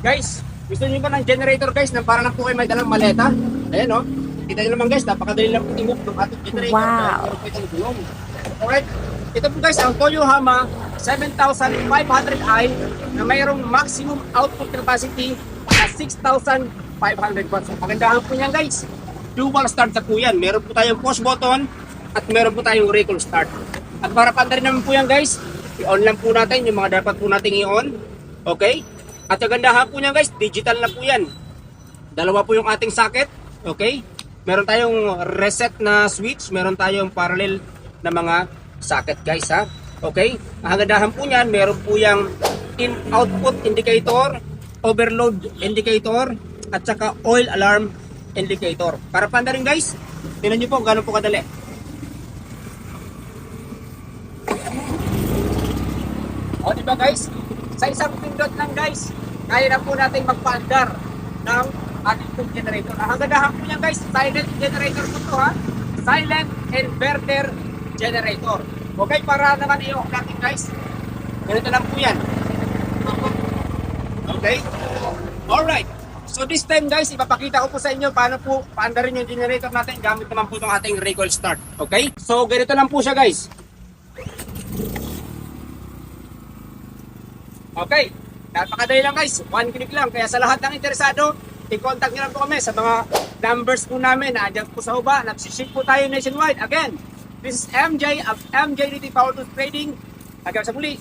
Guys, gusto niyo ba ng generator guys na para lang po kayo may dalang maleta? Ayan o. Kita niyo naman guys, napakadali lang po i-move ng ating generator. Wow. Meron po itong gulong. Alright. Ito po guys, ang Toyohama 7500i na mayroong maximum output capacity na 6,500 watts. Ang kagandahan po niyan guys, dual start na po yan. Meron po tayong push button at meron po tayong recall start. At para panda rin naman po yan guys, i-on lang po natin yung mga dapat po nating i-on. Okay? At kagandahan po niyan guys, digital na po yan. Dalawa po yung ating socket. Okay? Meron tayong reset na switch, meron tayong parallel na mga socket guys ha. Okay? Ang kagandahan po niyan, meron po yung in-output indicator, overload indicator, at saka oil alarm indicator. Para panda rin guys, tingnan nyo po gano'n po kadali. O diba guys, sa isang pindot lang guys, kaya na po natin magpaandar ng ating pong generator. Ang kagandahan po niyan guys, silent generator po to ha. Silent inverter generator. Okay, para naman i-off natin guys. Ganito lang po yan. Okay? Alright. So this time guys, ipapakita ko po sa inyo paano po paandarin yung generator natin gamit naman po itong ating recoil start. Okay? So ganito lang po siya guys. Okay. Napakadali lang guys. One click lang. Kaya sa lahat ng interesado, i-contact nyo lang po kami sa mga numbers po namin na andyan po sa uba. Nagsiship po tayo nationwide. Again, this is MJ of MJ Power Tools Trading. Hanggang sa muli.